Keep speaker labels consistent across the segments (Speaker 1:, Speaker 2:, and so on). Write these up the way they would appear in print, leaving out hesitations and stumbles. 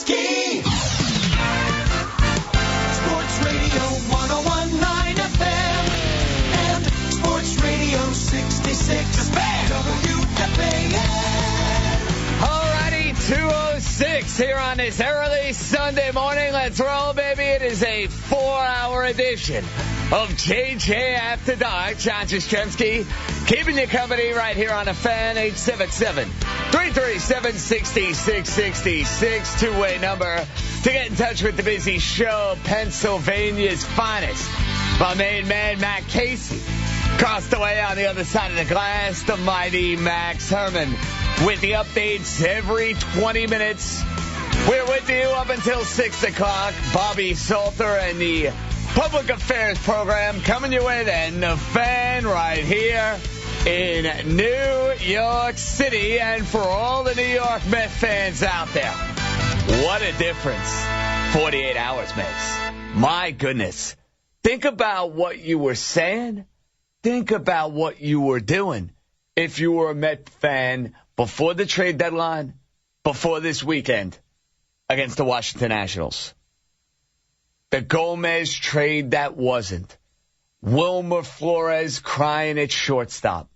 Speaker 1: Chemsky. Sports Radio 101.9 FM and Sports Radio 66 WFAN.
Speaker 2: Alrighty, 2:06 here on this early Sunday morning. Let's roll, baby. It is a 4-hour edition of JJ After Dark. John Chemsky keeping you company right here on the Fan. 877-337-6666. Two-way number to get in touch with the busy show. Pennsylvania's finest. My main man, Matt Casey. Across the way on the other side of the glass, the mighty Max Herman. With the updates every 20 minutes. We're with you up until 6 o'clock. Bobby Salter and the Public Affairs program coming your way then. The Fan right here in New York City. And for all the New York Mets fans out there, what a difference 48 hours makes. My goodness. Think about what you were saying. Think about what you were doing if you were a Met fan before the trade deadline, before this weekend against the Washington Nationals. The Gomez trade that wasn't. Wilmer Flores crying at shortstop.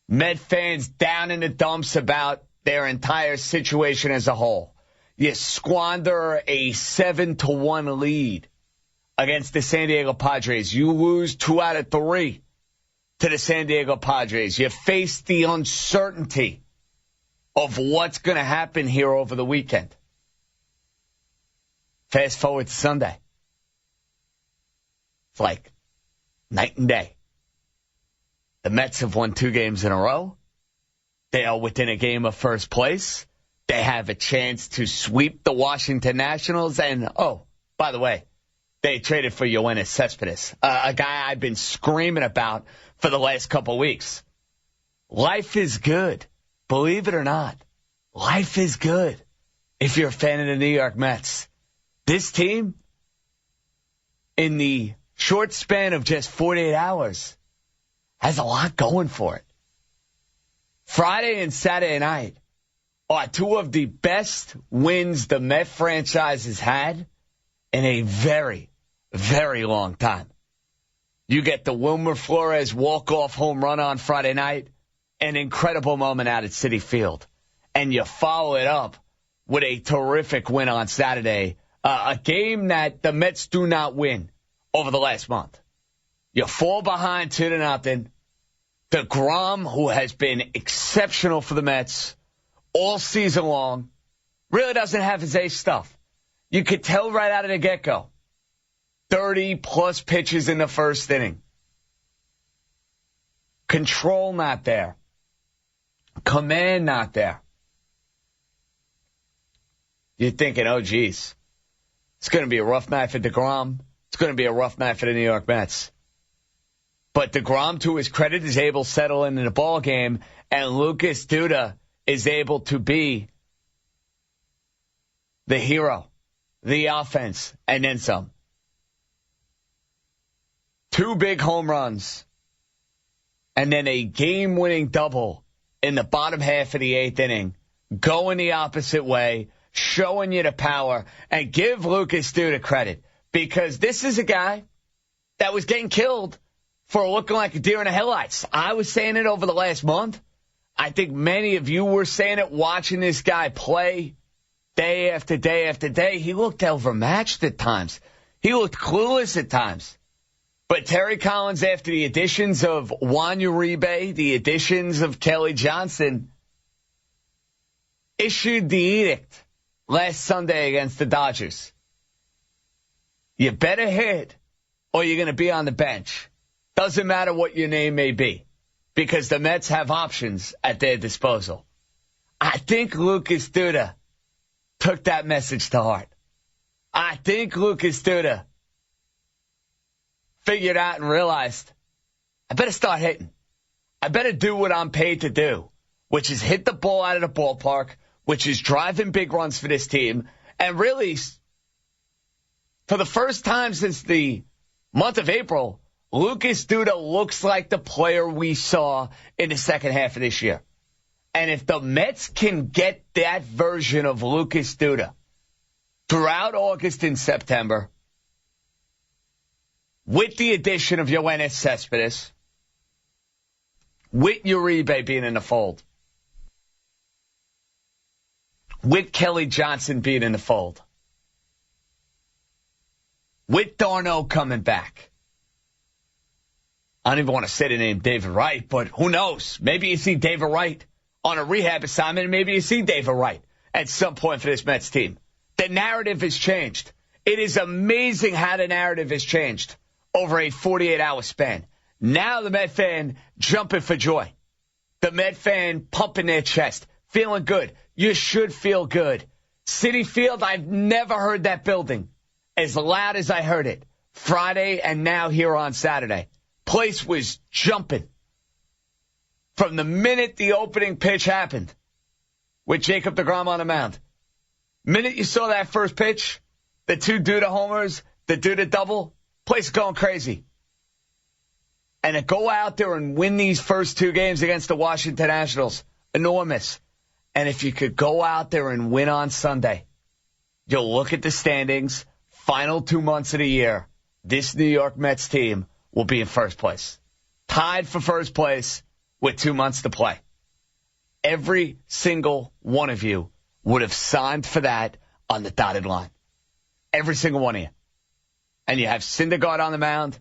Speaker 2: Met fans down in the dumps about their entire situation as a whole. You squander a 7-1 lead against the San Diego Padres. You lose 2 out of 3 to the San Diego Padres. You face the uncertainty of what's going to happen here over the weekend. Fast forward to Sunday. It's like night and day. The Mets have won 2 games in a row. They are within a game of first place. They have a chance to sweep the Washington Nationals. And, oh, by the way, they traded for Yoenis Cespedes, a guy I've been screaming about for the last couple weeks. Life is good. Believe it or not, life is good if you're a fan of the New York Mets. This team, in the short span of just 48 hours, has a lot going for it. Friday and Saturday night are 2 of the best wins the Met franchise has had in a very, very long time. You get the Wilmer Flores walk-off home run on Friday night, an incredible moment out at Citi Field. And you follow it up with a terrific win on Saturday, a game that the Mets do not win over the last month. You fall behind 2-0. DeGrom, who has been exceptional for the Mets all season long, really doesn't have his ace stuff. You could tell right out of the get-go. 30-plus pitches in the first inning. Control not there. Command not there. You're thinking, oh, geez, it's going to be a rough night for DeGrom. It's going to be a rough night for the New York Mets. But DeGrom, to his credit, is able to settle in the ball game, and Lucas Duda is able to be the hero, the offense, and then some. 2 big home runs, and then a game-winning double in the bottom half of the 8th inning, going the opposite way, showing you the power, and give Lucas Duda credit, because this is a guy that was getting killed for looking like a deer in the headlights. I was saying it over the last month. I think many of you were saying it watching this guy play day after day after day. He looked overmatched at times. He looked clueless at times. But Terry Collins, after the additions of Juan Uribe, the additions of Kelly Johnson, issued the edict last Sunday against the Dodgers. You better hit or you're going to be on the bench. Doesn't matter what your name may be, because the Mets have options at their disposal. I think Lucas Duda took that message to heart. I think Lucas Duda figured out and realized, I better start hitting. I better do what I'm paid to do, which is hit the ball out of the ballpark, which is driving big runs for this team. And really, for the first time since the month of April, Lucas Duda looks like the player we saw in the second half of this year. And if the Mets can get that version of Lucas Duda throughout August and September, with the addition of Yoenis Cespedes, with Uribe being in the fold, with Kelly Johnson being in the fold, with Darno coming back. I don't even want to say the name David Wright, but who knows? Maybe you see David Wright on a rehab assignment, and maybe you see David Wright at some point for this Mets team. The narrative has changed. It is amazing how the narrative has changed over a 48-hour span. Now the Met fan jumping for joy. The Met fan pumping their chest, feeling good. You should feel good. Citi Field, I've never heard that building as loud as I heard it Friday and now here on Saturday. Place was jumping from the minute the opening pitch happened with Jacob deGrom on the mound. Minute you saw that first pitch, the two Duda homers, the Duda double, place going crazy. And to go out there and win these first two games against the Washington Nationals, enormous. And if you could go out there and win on Sunday, you'll look at the standings, final 2 months of the year, this New York Mets team will be in first place. Tied for first place with 2 months to play. Every single one of you would have signed for that on the dotted line. Every single one of you. And you have Syndergaard on the mound,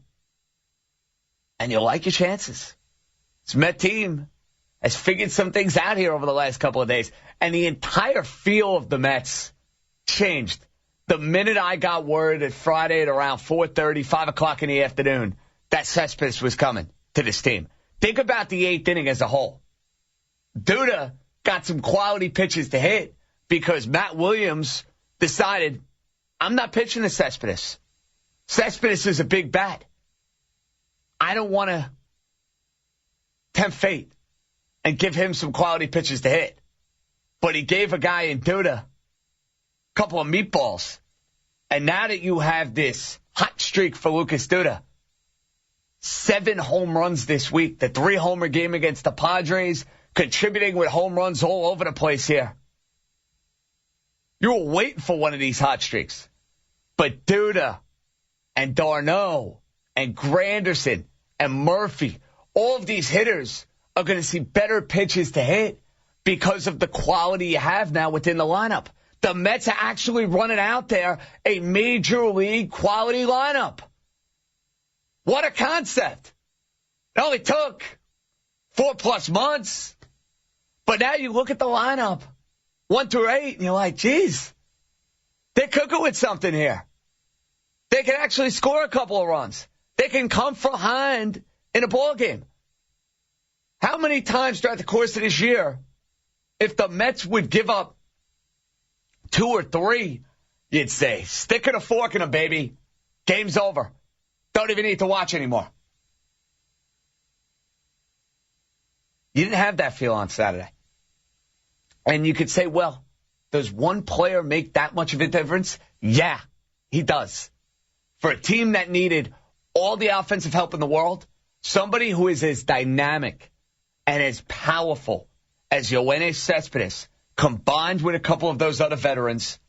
Speaker 2: and you like your chances. This Met team has figured some things out here over the last couple of days, and the entire feel of the Mets changed. The minute I got word at Friday at around 4:30, 5 o'clock in the afternoon, that Cespedes was coming to this team. Think about the eighth inning as a whole. Duda got some quality pitches to hit because Matt Williams decided, I'm not pitching to Cespedes. Cespedes is a big bat. I don't want to tempt fate and give him some quality pitches to hit. But he gave a guy in Duda a couple of meatballs. And now that you have this hot streak for Lucas Duda, 7 home runs this week, the 3-homer game against the Padres, contributing with home runs all over the place here. You were waiting for one of these hot streaks. But Duda and Darno and Granderson and Murphy, all of these hitters are going to see better pitches to hit because of the quality you have now within the lineup. The Mets are actually running out there a major league quality lineup. What a concept. It only took 4+ months. But now you look at the lineup, 1 through 8, and you're like, geez, they're cooking with something here. They can actually score a couple of runs. They can come from behind in a ball game. How many times throughout the course of this year, if the Mets would give up 2 or 3, you'd say, sticking a fork in them, baby. Game's over. Don't even need to watch anymore. You didn't have that feel on Saturday. And you could say, well, does one player make that much of a difference? Yeah, he does. For a team that needed all the offensive help in the world, somebody who is as dynamic and as powerful as Yoenis Cespedes, combined with a couple of those other veterans,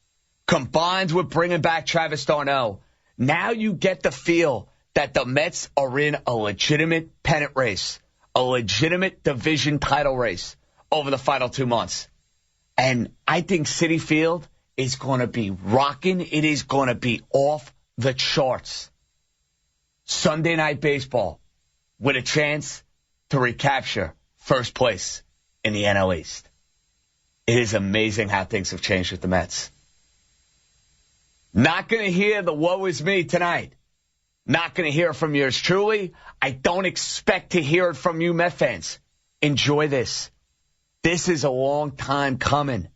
Speaker 2: combined with bringing back Travis d'Arnaud, now you get the feel that the Mets are in a legitimate pennant race, a legitimate division title race over the final 2 months. And I think Citi Field is going to be rocking. It is going to be off the charts. Sunday Night Baseball with a chance to recapture first place in the NL East. It is amazing how things have changed with the Mets. Not going to hear the woe is me tonight. Not going to hear from yours truly. I don't expect to hear it from you Met fans. Enjoy this. This is a long time coming.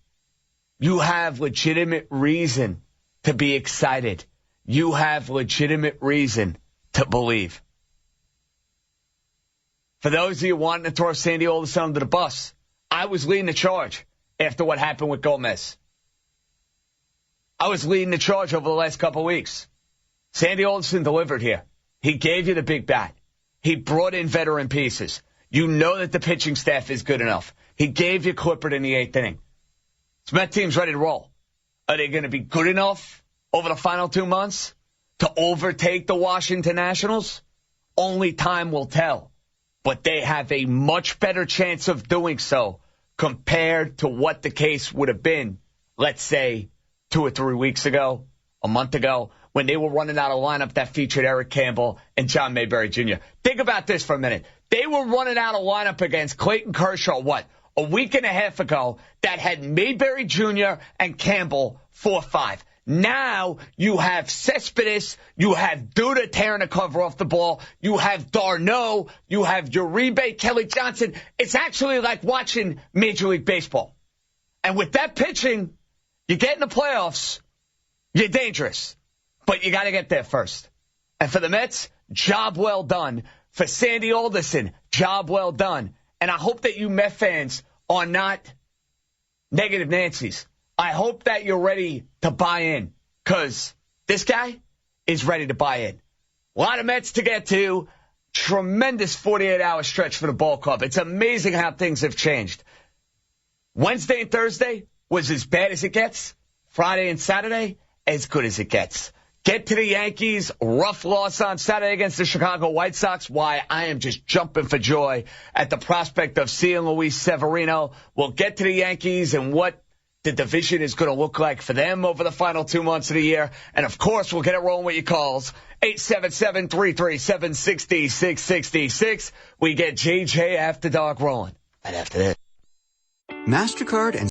Speaker 2: You have legitimate reason to be excited. You have legitimate reason to believe. For those of you wanting to throw Sandy Alderson under the bus, I was leading the charge after what happened with Gomez. I was leading the charge over the last couple of weeks. Sandy Alderson delivered here. He gave you the big bat. He brought in veteran pieces. You know that the pitching staff is good enough. He gave you Clippard in the 8th inning. This Met team's ready to roll. Are they going to be good enough over the final 2 months to overtake the Washington Nationals? Only time will tell. But they have a much better chance of doing so compared to what the case would have been, let's say, 2 or 3 weeks ago, a month ago, when they were running out a lineup that featured Eric Campbell and John Mayberry Jr. Think about this for a minute. They were running out a lineup against Clayton Kershaw, a week and a half ago, that had Mayberry Jr. and Campbell 4-5. Now you have Cespedes, you have Duda tearing the cover off the ball, you have d'Arnaud, you have Uribe, Kelly Johnson. It's actually like watching Major League Baseball. And with that pitching, you get in the playoffs, you're dangerous. But you got to get there first. And for the Mets, job well done. For Sandy Alderson, job well done. And I hope that you Met fans are not negative Nancy's. I hope that you're ready to buy in, because this guy is ready to buy in. A lot of Mets to get to. Tremendous 48-hour stretch for the ball club. It's amazing how things have changed. Wednesday and Thursday was as bad as it gets. Friday and Saturday, as good as it gets. Get to the Yankees. Rough loss on Saturday against the Chicago White Sox. Why, I am just jumping for joy at the prospect of seeing Luis Severino. We'll get to the Yankees and what the division is going to look like for them over the final 2 months of the year. And, of course, we'll get it rolling with your calls. 877-337-6666. We get JJ After Dark rolling right after this.
Speaker 3: MasterCard and